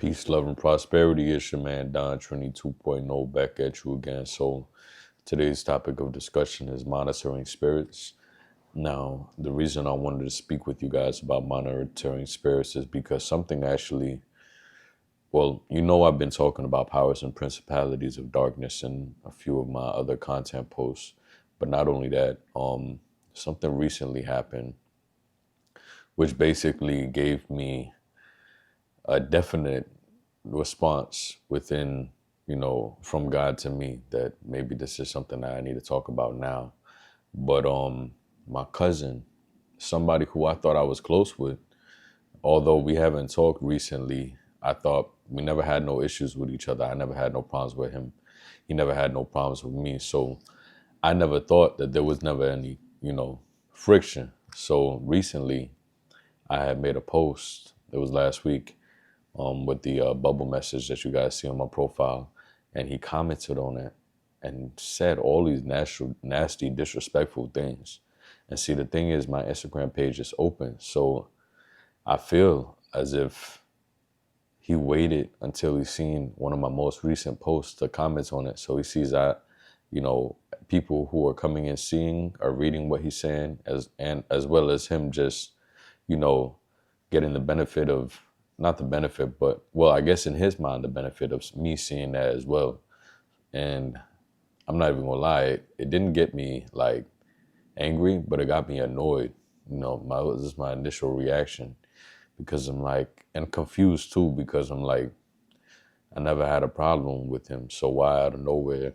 Peace, love, and prosperity. It's your man Don Trinity 2.0 back at you again. So today's topic of discussion is monitoring spirits. Now, the reason I wanted to speak with you guys about monitoring spirits is because something actually, I've been talking about powers and principalities of darkness in a few of my other content posts. But not only that, something recently happened, which basically gave me a definite response within, from God to me that maybe this is something that I need to talk about now. But my cousin, somebody who I thought I was close with, although we haven't talked recently, I thought we never had no issues with each other. I never had no problems with him. He never had no problems with me. So I never thought that there was never any, friction. So recently I had made a post, it was last week, with the bubble message that you guys see on my profile. And he commented on it and said all these nasty, disrespectful things. And see, the thing is, my Instagram page is open. So I feel as if he waited until he's seen one of my most recent posts to comment on it. So he sees that, people who are coming and seeing are reading what he's saying, as well as him just, getting the benefit of, not the benefit, but, I guess in his mind, the benefit of me seeing that as well. And I'm not even gonna lie, it didn't get me like angry, but it got me annoyed. This is my initial reaction, because I'm like, and confused too, because I'm like, I never had a problem with him. So why out of nowhere,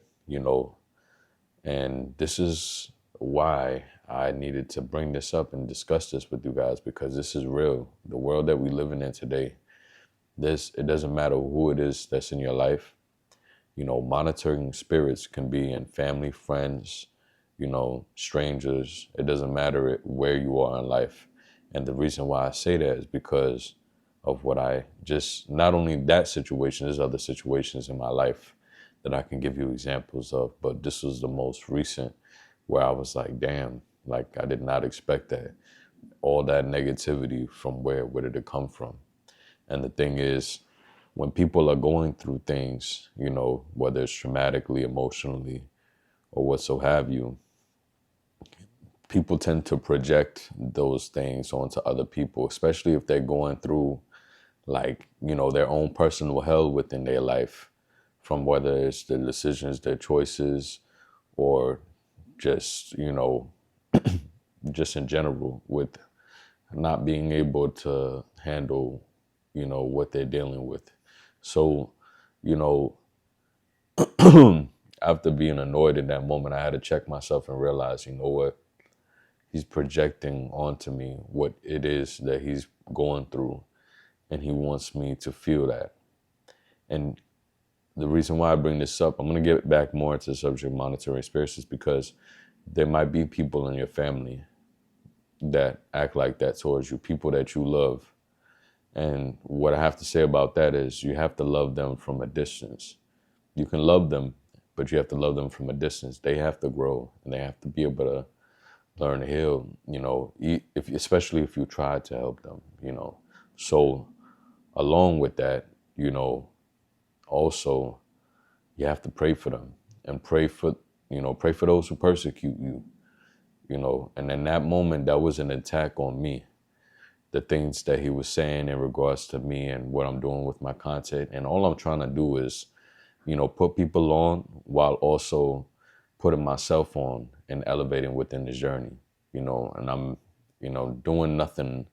and this is why I needed to bring this up and discuss this with you guys, because this is real. The world that we live in today, it doesn't matter who it is that's in your life. Monitoring spirits can be in family, friends, strangers. It doesn't matter where you are in life. And the reason why I say that is because of not only that situation, there's other situations in my life that I can give you examples of, but this was the most recent where I was like, damn, like I did not expect that. All that negativity, from where did it come from? And the thing is, when people are going through things, whether it's traumatically, emotionally, or what so have you, people tend to project those things onto other people, especially if they're going through their own personal hell within their life, from whether it's their decisions, their choices, or just, just in general, with not being able to handle, what they're dealing with. So, after being annoyed in that moment, I had to check myself and realize, what? He's projecting onto me what it is that he's going through, and he wants me to feel that. And the reason why I bring this up, I'm going to get back more into the subject of monitoring spirits, is because there might be people in your family that act like that towards you, people that you love. And what I have to say about that is you have to love them from a distance. You can love them, but you have to love them from a distance. They have to grow, and they have to be able to learn to heal, especially if you try to help them, So along with that, also you have to pray for them, and pray for those who persecute you, and in that moment, that was an attack on me. The things that he was saying in regards to me and what I'm doing with my content. And all I'm trying to do is, put people on while also putting myself on and elevating within the journey, and I'm, doing nothing,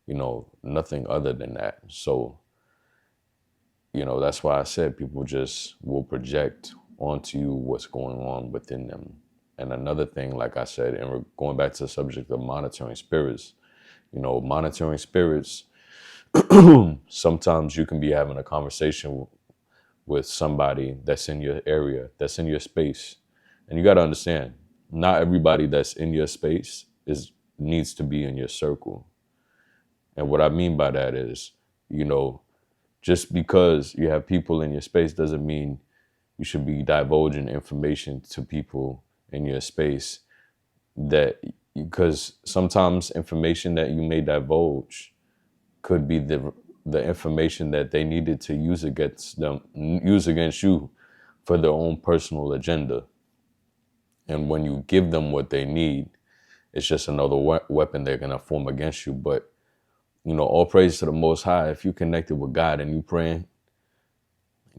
nothing other than that. So, that's why I said people just will project onto you what's going on within them. And another thing, like I said, and we're going back to the subject of monitoring spirits, monitoring spirits, sometimes you can be having a conversation with somebody that's in your area, that's in your space. And you got to understand, not everybody that's in your space needs to be in your circle. And what I mean by that is, just because you have people in your space doesn't mean you should be divulging information to people in your space, because sometimes information that you may divulge could be the the information that they needed to use against you for their own personal agenda. And when you give them what they need, it's just another weapon they're going to form against you. But, all praise to the Most High. If you connected with God and you praying,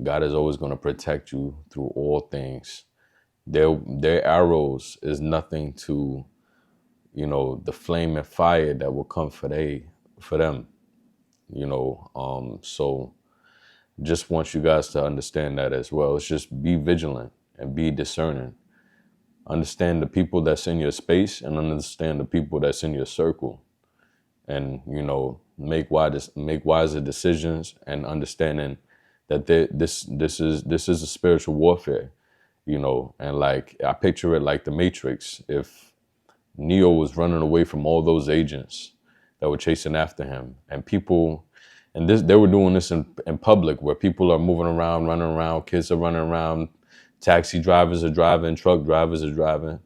God is always going to protect you through all things. Their arrows is nothing to, the flame and fire that will come for them. So just want you guys to understand that as well. It's just be vigilant and be discerning. Understand the people that's in your space and understand the people that's in your circle, and make wiser decisions, and understanding that this is a spiritual warfare, and like I picture it like the Matrix. If Neo was running away from all those agents that were chasing after him, and they were doing this in public, where people are moving around, running around, kids are running around, taxi drivers are driving, truck drivers are driving,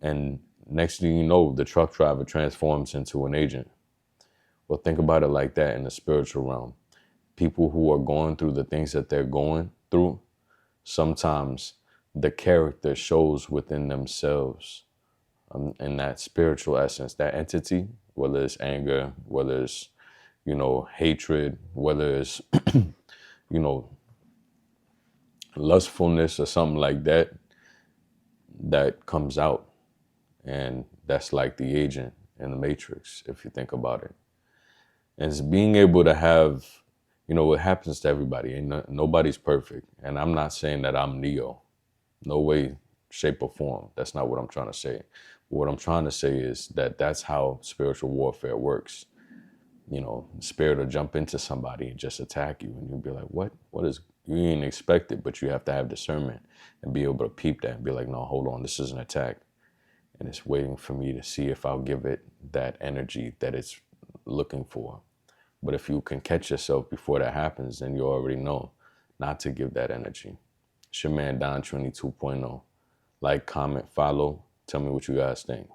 and next thing you know, the truck driver transforms into an agent. Well, think about it like that in the spiritual realm. People who are going through the things that they're going through, sometimes the character shows within themselves, in that spiritual essence, that entity, whether it's anger, whether it's, hatred, whether it's, lustfulness or something like that, that comes out. And that's like the agent in the Matrix, if you think about it. And it's being able to have, it happens to everybody. And nobody's perfect. And I'm not saying that I'm Neo. No way, shape, or form. That's not what I'm trying to say. What I'm trying to say is that that's how spiritual warfare works. The spirit will jump into somebody and just attack you. And you'll be like, what? You didn't expect it, but you have to have discernment and be able to peep that and be like, no, hold on, this is an attack. And it's waiting for me to see if I'll give it that energy that it's looking for. But if you can catch yourself before that happens, then you already know not to give that energy. It's your man, Don Trinity 2.0. Like, comment, follow. Tell me what you guys think.